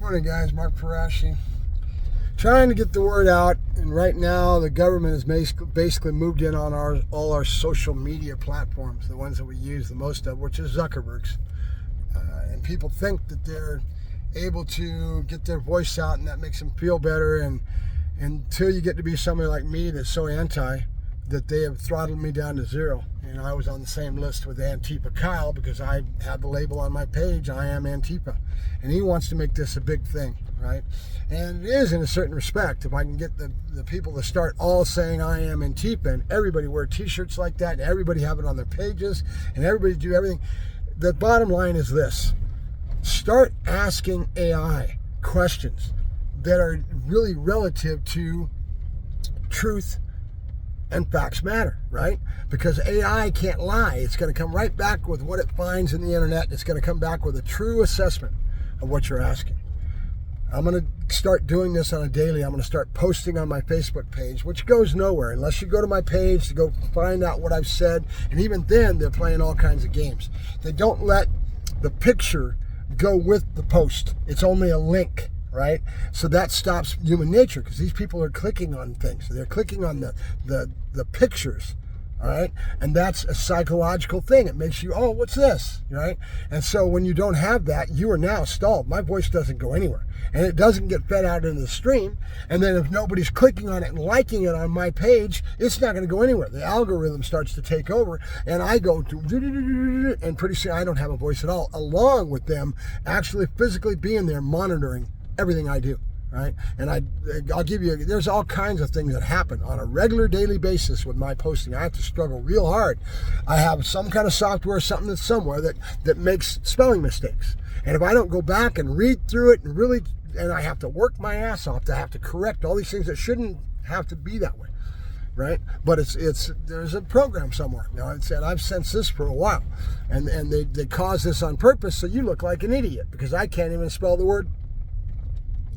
Morning, guys. Mark Parashi. Trying to get the word out, and right now the government has basically moved in on all our social media platforms, the ones that we use the most of, which is Zuckerberg's. And people think that they're able to get their voice out, and that makes them feel better. And until you get to be somebody like me that's so anti, that they have throttled me down to zero. And I was on the same list with Antifa Kyle because I have the label on my page, I am Antifa. And he wants to make this a big thing, right? And it is in a certain respect. If I can get the people to start all saying I am Antifa, and everybody wear t-shirts like that, and everybody have it on their pages, and everybody do everything. The bottom line is this. Start asking AI questions that are really relative to truth and facts matter, right? Because AI can't lie. It's going to come right back with what it finds in the internet. It's going to come back with a true assessment of what you're asking. I'm going to start doing this on a daily. I'm going to start posting on my Facebook page, which goes nowhere unless you go to my page to go find out what I've said. And even then, they're playing all kinds of games. They don't let the picture go with the post. It's only a link, right? So that stops human nature because these people are clicking on things. They're clicking on the pictures, all right? And that's a psychological thing. It makes you, oh, what's this, right? And so when you don't have that, you are now stalled. My voice doesn't go anywhere. And it doesn't get fed out into the stream. And then if nobody's clicking on it and liking it on my page, it's not going to go anywhere. The algorithm starts to take over, and I go to, and pretty soon I don't have a voice at all, along with them actually physically being there monitoring everything I do, right? And I'll give you, there's all kinds of things that happen on a regular daily basis with my posting. I have to struggle real hard. I have some kind of software, something that's somewhere that makes spelling mistakes. And if I don't go back and read through it and I have to work my ass off to have to correct all these things that shouldn't have to be that way, right? But there's a program somewhere. You know, I've sensed this for a while, and they cause this on purpose so you look like an idiot because I can't even spell the word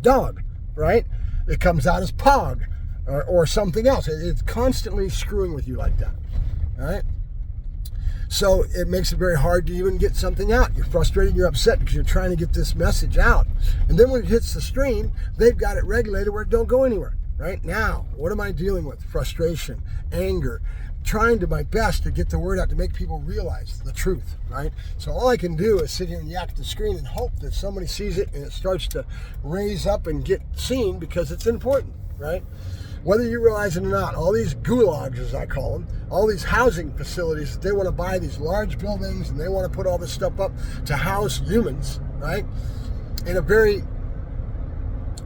dog, right? It comes out as pog or something else. It's constantly screwing with you like that, all right? So it makes it very hard to even get something out. You're frustrated, you're upset because you're trying to get this message out. And then when it hits the stream, they've got it regulated where it don't go anywhere, right? Now, what am I dealing with? Frustration, anger, trying to my best to get the word out to make people realize the truth, right? So all I can do is sit here and yak the screen and hope that somebody sees it and it starts to raise up and get seen because it's important, right? Whether you realize it or not, all these gulags, as I call them, all these housing facilities, they want to buy these large buildings and they want to put all this stuff up to house humans, right? In a very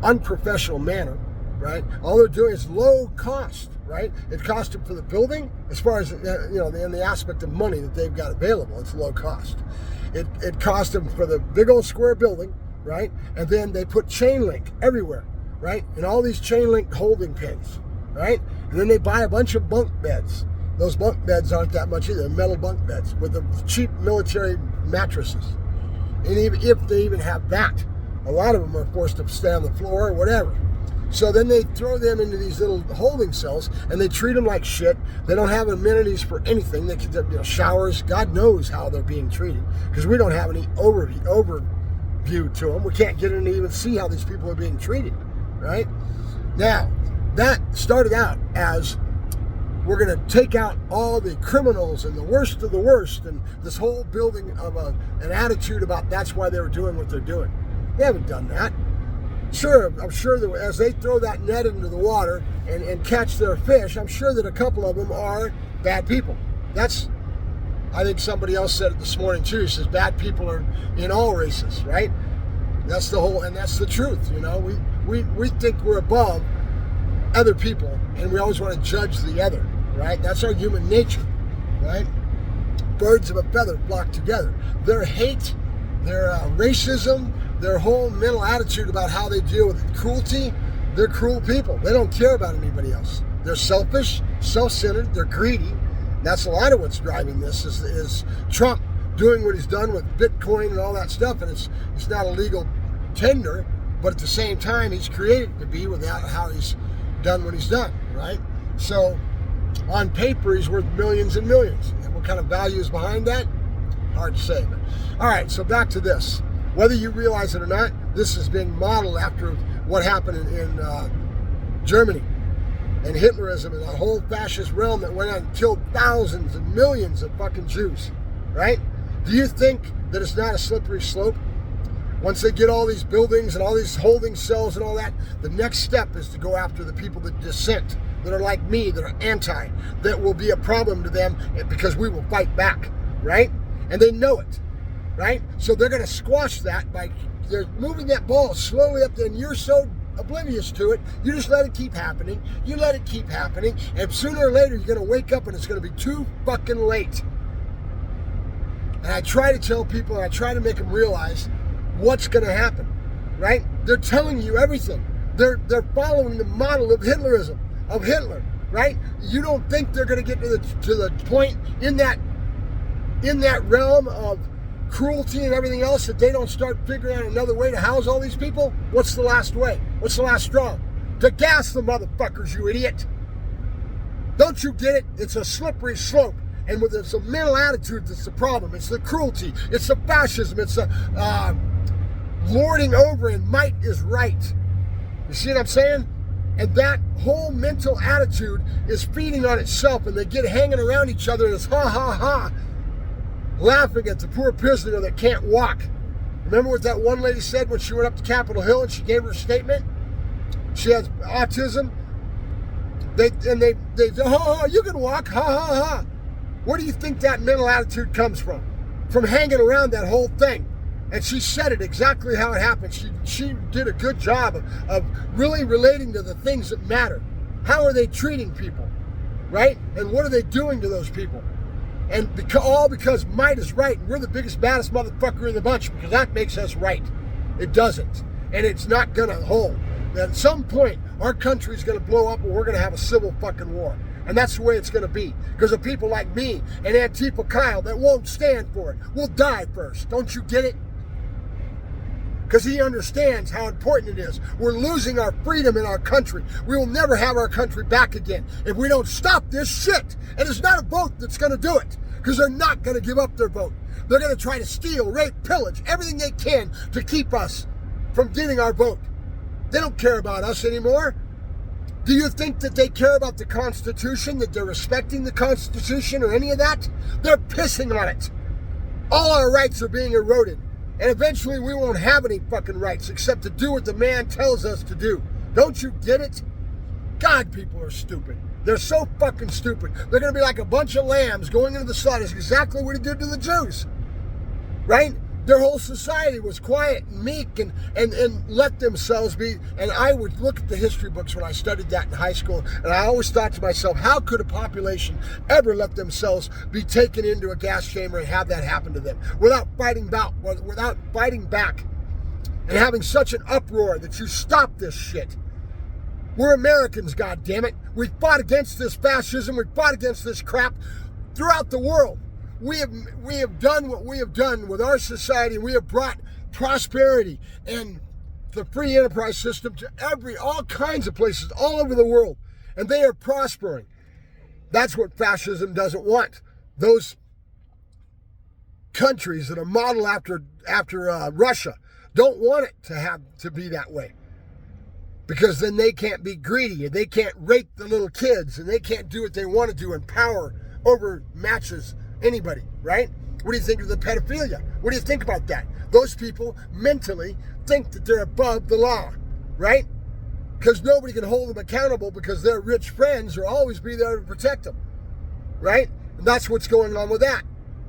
unprofessional manner, right? All they're doing is low cost, right? It costs them for the building, as far as, in the aspect of money that they've got available, it's low cost. It costs them for the big old square building, right? And then they put chain link everywhere, right? And all these chain link holding pins, right? And then they buy a bunch of bunk beds. Those bunk beds aren't that much either, metal bunk beds with the cheap military mattresses. And even if they even have that, a lot of them are forced to stay on the floor or whatever. So then they throw them into these little holding cells and they treat them like shit. They don't have amenities for anything. They can, showers. God knows how they're being treated because we don't have any overview to them. We can't get in to even see how these people are being treated, right? Now, that started out as we're going to take out all the criminals and the worst of the worst and this whole building of an attitude about that's why they were doing what they're doing. They haven't done that. Sure, I'm sure that as they throw that net into the water and catch their fish, I'm sure that a couple of them are bad people. I think somebody else said it this morning too. He says bad people are in all races, right? That's the truth, We think we're above other people and we always want to judge the other, right? That's our human nature, right? Birds of a feather flock together. Their hate, their racism, their whole mental attitude about how they deal with cruelty, they're cruel people. They don't care about anybody else. They're selfish, self-centered, they're greedy. That's a lot of what's driving this is Trump doing what he's done with Bitcoin and all that stuff, and it's not a legal tender, but at the same time, he's created it to be without how he's done what he's done, right? So on paper, he's worth millions and millions. And what kind of value is behind that? Hard to say. But all right, so back to this. Whether you realize it or not, this is being modeled after what happened in Germany and Hitlerism and that whole fascist realm that went out and killed thousands and millions of fucking Jews, right? Do you think that it's not a slippery slope? Once they get all these buildings and all these holding cells and all that, the next step is to go after the people that dissent, that are like me, that are anti, that will be a problem to them because we will fight back, right? And they know it, right? So they're going to squash that by they're moving that ball slowly up there, and you're so oblivious to it, you just let it keep happening. You let it keep happening, and sooner or later you're going to wake up and it's going to be too fucking late. And I try to tell people, and I try to make them realize what's going to happen, right? They're telling you everything. They're following the model of Hitlerism, of Hitler, right? You don't think they're going to get to the point in that realm of cruelty and everything else that they don't start figuring out another way to house all these people? What's the last way? What's the last straw? To gas the motherfuckers, you idiot. Don't you get it? It's a slippery slope. And it's a mental attitude that's the problem. It's the cruelty. It's the fascism. It's the lording over and might is right. You see what I'm saying? And that whole mental attitude is feeding on itself, and they get hanging around each other and it's ha ha ha, laughing at the poor prisoner that can't walk. Remember what that one lady said when she went up to Capitol Hill and she gave her statement? She has autism. They oh, you can walk, ha ha ha. Where do you think that mental attitude comes from? From hanging around that whole thing. And she said it exactly how it happened. She did a good job of really relating to the things that matter. How are they treating people, right? And what are they doing to those people? And all because might is right, and we're the biggest, baddest motherfucker in the bunch because that makes us right. It doesn't. And it's not going to hold. At some point, our country's going to blow up and we're going to have a civil fucking war. And that's the way it's going to be. Because of people like me and Antifa Kyle that won't stand for it will die first. Don't you get it? Because he understands how important it is. We're losing our freedom in our country. We will never have our country back again if we don't stop this shit. And it's not a vote that's going to do it. Because they're not going to give up their vote. They're going to try to steal, rape, pillage, everything they can to keep us from getting our vote. They don't care about us anymore. Do you think that they care about the Constitution, that they're respecting the Constitution or any of that? They're pissing on it. All our rights are being eroded. And eventually we won't have any fucking rights except to do what the man tells us to do. Don't you get it? God, people are stupid. They're so fucking stupid. They're going to be like a bunch of lambs going into the slaughter. It's exactly what he did to the Jews. Right? Their whole society was quiet and meek and let themselves be. And I would look at the history books when I studied that in high school, and I always thought to myself, how could a population ever let themselves be taken into a gas chamber and have that happen to them without fighting back and having such an uproar that you stop this shit? We're Americans, goddammit. We fought against this fascism. We fought against this crap throughout the world. We have done what we have done with our society. We have brought prosperity and the free enterprise system to all kinds of places all over the world, and they are prospering. That's what fascism doesn't want. Those countries that are modeled after Russia don't want it to be that way, because then they can't be greedy and they can't rape the little kids and they can't do what they want to do and power over matches anybody, right? What do you think of the pedophilia? What do you think about that? Those people mentally think that they're above the law, right? Because nobody can hold them accountable because their rich friends will always be there to protect them, right? And that's what's going on with that.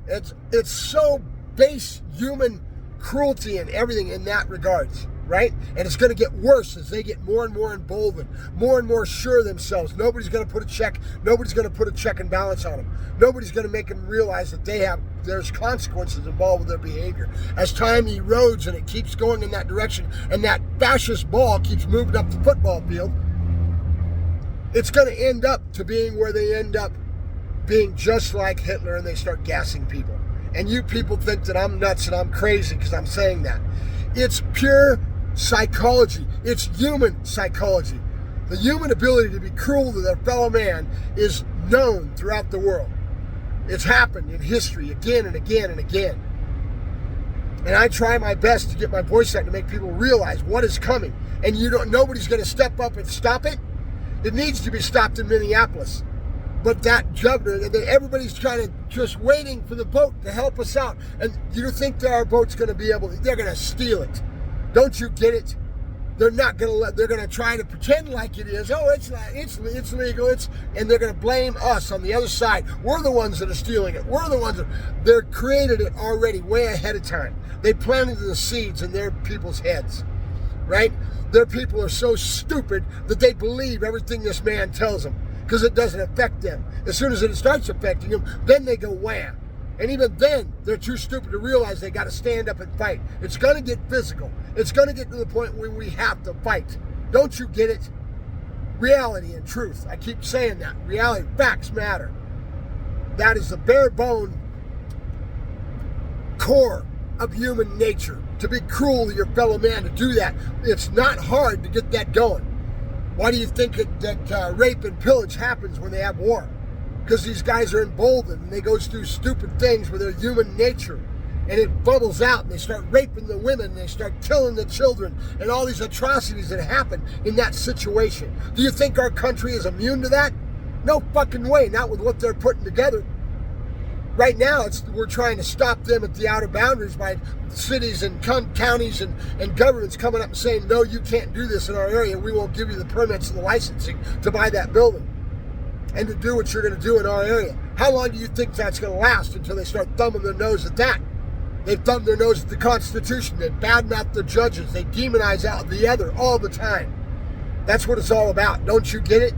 It's so base human cruelty and everything in that regards, right? And it's going to get worse as they get more and more emboldened, more and more sure of themselves. Nobody's going to put a check and balance on them. Nobody's going to make them realize that there's consequences involved with their behavior. As time erodes and it keeps going in that direction, and that fascist ball keeps moving up the football field, it's going to end up to being where they end up being just like Hitler, and they start gassing people. And you people think that I'm nuts and I'm crazy because I'm saying that. It's pure psychology. It's human psychology. The human ability to be cruel to their fellow man is known throughout the world. It's happened in history again and again and again. And I try my best to get my voice out to make people realize what is coming. And nobody's going to step up and stop it. It needs to be stopped in Minneapolis. But that governor, everybody's trying to, just waiting for the boat to help us out. And you think that our boat's going to be able to, they're going to steal it. Don't you get it? They're not going to they're going to try to pretend like it is. Oh, it's not, it's legal. And they're going to blame us on the other side. We're the ones that are stealing it. We're the ones that, they're created it already way ahead of time. They planted the seeds in their people's heads, right? Their people are so stupid that they believe everything this man tells them because it doesn't affect them. As soon as it starts affecting them, then they go wham. And even then, they're too stupid to realize they got to stand up and fight. It's going to get physical. It's going to get to the point where we have to fight. Don't you get it? Reality and truth. I keep saying that. Reality, facts matter. That is the bare bone core of human nature. To be cruel to your fellow man, to do that. It's not hard to get that going. Why do you think that rape and pillage happens when they have war? Because these guys are emboldened and they go through stupid things with their human nature. And it bubbles out and they start raping the women and they start killing the children and all these atrocities that happen in that situation. Do you think our country is immune to that? No fucking way, not with what they're putting together. Right now, we're trying to stop them at the outer boundaries by cities and counties and governments coming up and saying, no, you can't do this in our area. We won't give you the permits and the licensing to buy that building and to do what you're going to do in our area. How long do you think that's going to last until they start thumbing their nose at that? They thumb their nose at the Constitution. They badmouth the judges. They demonize out the other all the time. That's what it's all about. Don't you get it?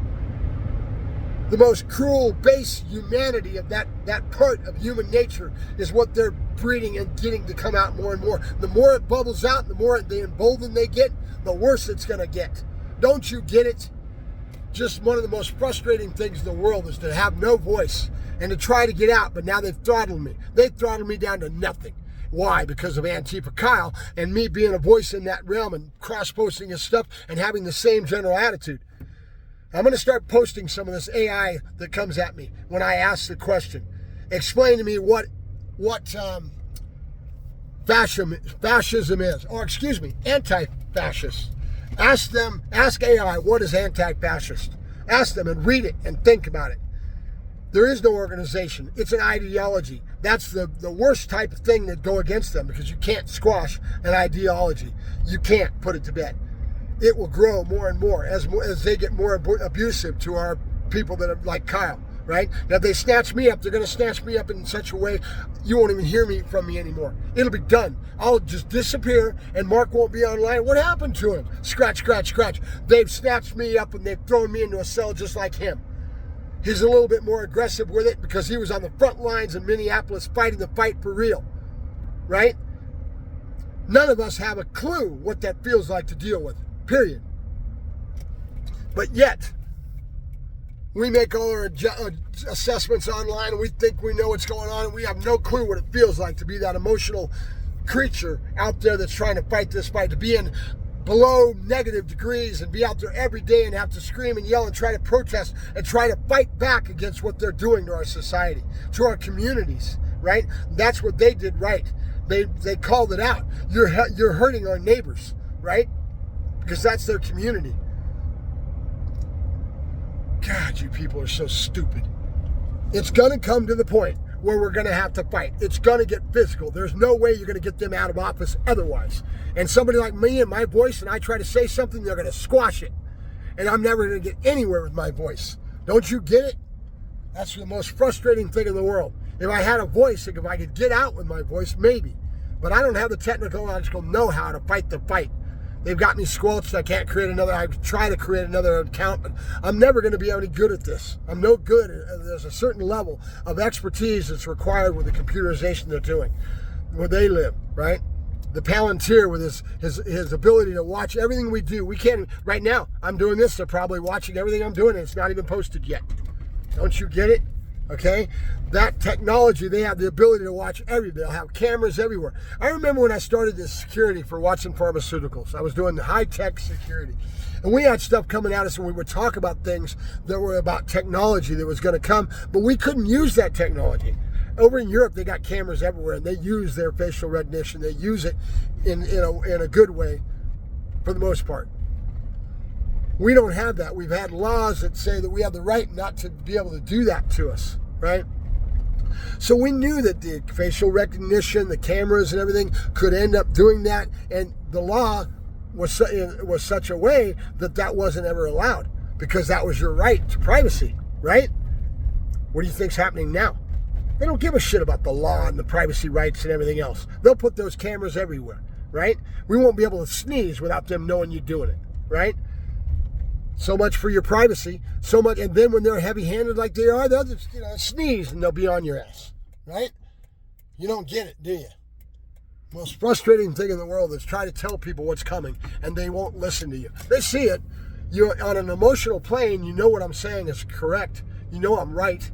The most cruel, base humanity of that part of human nature is what they're breeding and getting to come out more and more. The more it bubbles out, the more the emboldened they get, the worse it's going to get. Don't you get it? Just one of the most frustrating things in the world is to have no voice and to try to get out, but now they've throttled me. They've throttled me down to nothing. Why? Because of Antifa Kyle and me being a voice in that realm and cross-posting his stuff and having the same general attitude. I'm going to start posting some of this AI that comes at me when I ask the question. Explain to me what fascism is, or excuse me, anti-fascist. Ask AI, what is anti-fascist? Ask them and read it and think about it. There is no organization. It's an ideology. That's the worst type of thing that go against them because you can't squash an ideology. You can't put it to bed. It will grow more and more as they get more abusive to our people that are like Kyle, right? Now, if they snatch me up, they're going to snatch me up in such a way you won't even hear from me anymore. It'll be done. I'll just disappear and Mark won't be online. What happened to him? Scratch, scratch, scratch. They've snatched me up and they've thrown me into a cell just like him. He's a little bit more aggressive with it because he was on the front lines in Minneapolis fighting the fight for real, right? None of us have a clue what that feels like to deal with. Period. But yet, we make all our assessments online and we think we know what's going on and we have no clue what it feels like to be that emotional creature out there that's trying to fight this fight, to be in below negative degrees and be out there every day and have to scream and yell and try to protest and try to fight back against what they're doing to our society, to our communities, right? That's what they did right. They called it out. You're hurting our neighbors, right? Because that's their community. God, you people are so stupid. It's going to come to the point where we're going to have to fight. It's going to get physical. There's no way you're going to get them out of office otherwise. And somebody like me and my voice, and I try to say something, they're going to squash it. And I'm never going to get anywhere with my voice. Don't you get it? That's the most frustrating thing in the world. If I had a voice, if I could get out with my voice, maybe. But I don't have the technological know-how to fight the fight. They've got me squelched. I can't create another. I try to create another account, but I'm never going to be any good at this. I'm no good. There's a certain level of expertise that's required with the computerization they're doing, where they live, right? The Palantir with his ability to watch everything we do. We can't, right now, I'm doing this. They're probably watching everything I'm doing, and it's not even posted yet. Don't you get it? Okay? That technology, they have the ability to watch everything. They'll have cameras everywhere. I remember when I started this security for Watson Pharmaceuticals. I was doing the high-tech security. And we had stuff coming at us, and we would talk about things that were about technology that was going to come, but we couldn't use that technology. Over in Europe, they got cameras everywhere, and they use their facial recognition. They use it in a good way for the most part. We don't have that. We've had laws that say that we have the right not to be able to do that to us, right? So we knew that the facial recognition, the cameras and everything could end up doing that, and the law was such a way that that wasn't ever allowed, because that was your right to privacy, right? What do you think's happening now? They don't give a shit about the law and the privacy rights and everything else. They'll put those cameras everywhere, right? We won't be able to sneeze without them knowing you're doing it, right? So much for your privacy, so much. And then when they're heavy-handed like they are, they'll just sneeze and they'll be on your ass, right? You don't get it, do you? Most frustrating thing in the world is try to tell people what's coming and they won't listen to you. They see it. You're on an emotional plane. You know what I'm saying is correct. You know I'm right.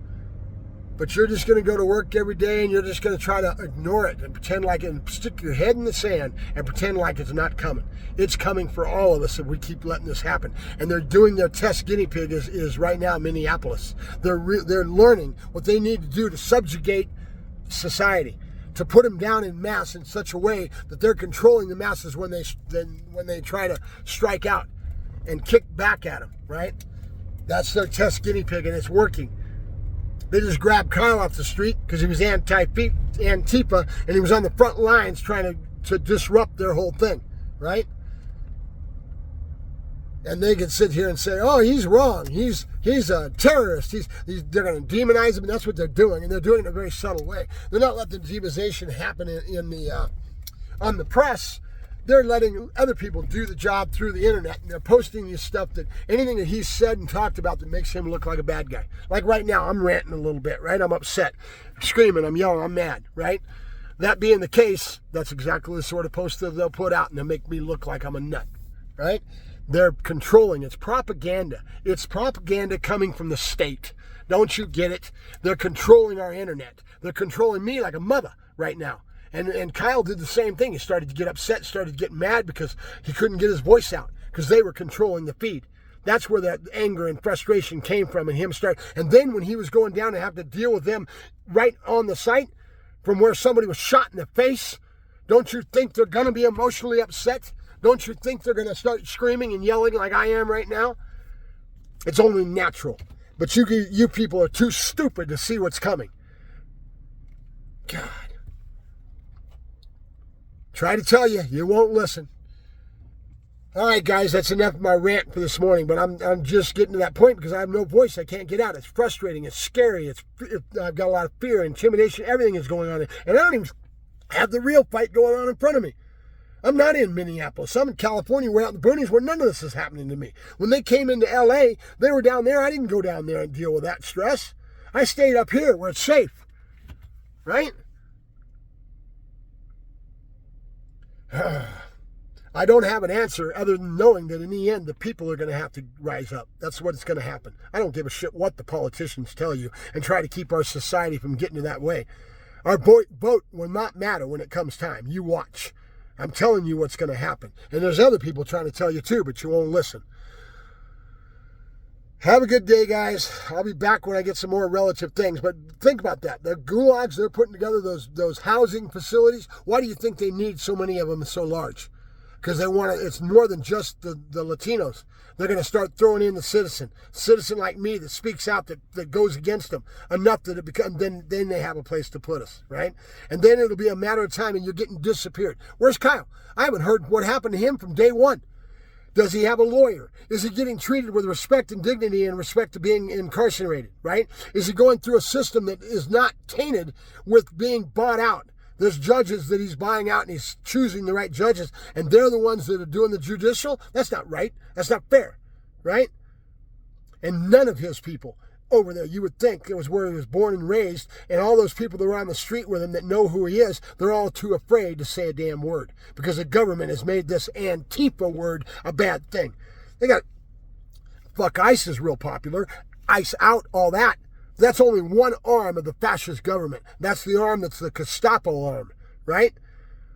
But you're just going to go to work every day and you're just going to try to ignore it and pretend like it, and stick your head in the sand and pretend like it's not coming. It's coming for all of us if we keep letting this happen. And they're doing their test guinea pig is right now in Minneapolis. They're learning what they need to do to subjugate society, to put them down in mass in such a way that they're controlling the masses when they try to strike out and kick back at them, right? That's their test guinea pig, and it's working. They just grabbed Kyle off the street because he was Antifa, and he was on the front lines trying to disrupt their whole thing, right? And they can sit here and say, "Oh, he's wrong. He's a terrorist. They're going to demonize him," and that's what they're doing, and they're doing it in a very subtle way. They're not letting the demonization happen on the press. They're letting other people do the job through the internet, and they're posting this stuff, that anything that he's said and talked about that makes him look like a bad guy. Like right now, I'm ranting a little bit, right? I'm upset, I'm screaming, I'm yelling, I'm mad, right? That being the case, that's exactly the sort of post that they'll put out, and they'll make me look like I'm a nut, right? They're controlling. It's propaganda. It's propaganda coming from the state. Don't you get it? They're controlling our internet. They're controlling me like a mother right now. And Kyle did the same thing. He started to get upset, started to get mad because he couldn't get his voice out because they were controlling the feed. That's where that anger and frustration came from, and him start. And then when he was going down to have to deal with them right on the site from where somebody was shot in the face, don't you think they're going to be emotionally upset? Don't you think they're going to start screaming and yelling like I am right now? It's only natural. But you people are too stupid to see what's coming. God. Try to tell you, you won't listen. All right, guys, that's enough of my rant for this morning, but I'm just getting to that point because I have no voice. I can't get out. It's frustrating. It's scary. I've got a lot of fear, intimidation. Everything is going on. And I don't even have the real fight going on in front of me. I'm not in Minneapolis. I'm in California, way out in the boonies, where none of this is happening to me. When they came into L.A., they were down there. I didn't go down there and deal with that stress. I stayed up here where it's safe, right? I don't have an answer other than knowing that in the end, the people are going to have to rise up. That's what's going to happen. I don't give a shit what the politicians tell you and try to keep our society from getting to that way. Our vote will not matter when it comes time. You watch. I'm telling you what's going to happen. And there's other people trying to tell you too, but you won't listen. Have a good day, guys. I'll be back when I get some more relative things. But think about that. The gulags, they're putting together those housing facilities. Why do you think they need so many of them so large? Because they want to, it's more than just the Latinos. They're going to start throwing in the citizen like me that speaks out, that goes against them enough that it becomes, then they have a place to put us, right? And then it'll be a matter of time and you're getting disappeared. Where's Kyle? I haven't heard what happened to him from day one. Does he have a lawyer? Is he getting treated with respect and dignity and respect to being incarcerated, right? Is he going through a system that is not tainted with being bought out? There's judges that he's buying out and he's choosing the right judges, and they're the ones that are doing the judicial. That's not right. That's not fair, right? And none of his people over there, you would think it was where he was born and raised, and all those people that are on the street with him that know who he is, they're all too afraid to say a damn word because the government has made this Antifa word a bad thing. They got, fuck, ICE is real popular. ICE out, all that. That's only one arm of the fascist government. That's the arm that's the Gestapo arm, right?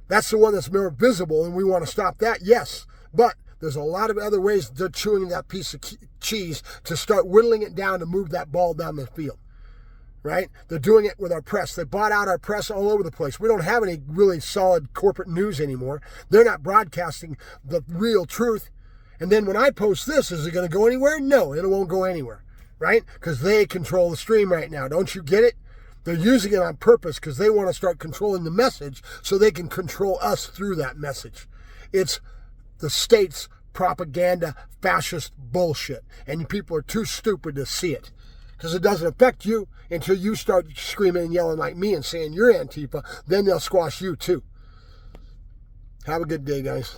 That's the one that's more visible, and we want to stop that, yes. But there's a lot of other ways they're chewing that piece of cheese to start whittling it down to move that ball down the field, right? right? They're doing it with our press. They bought out our press all over the place. We don't have any really solid corporate news anymore. They're not broadcasting the real truth. And then when I post this, is it going to go anywhere? No, it won't go anywhere, right? Because they control the stream right now. Don't you get it? They're using it on purpose because they want to start controlling the message so they can control us through that message. It's the state's propaganda, fascist bullshit. And people are too stupid to see it. Because it doesn't affect you until you start screaming and yelling like me and saying you're Antifa. Then they'll squash you too. Have a good day, guys.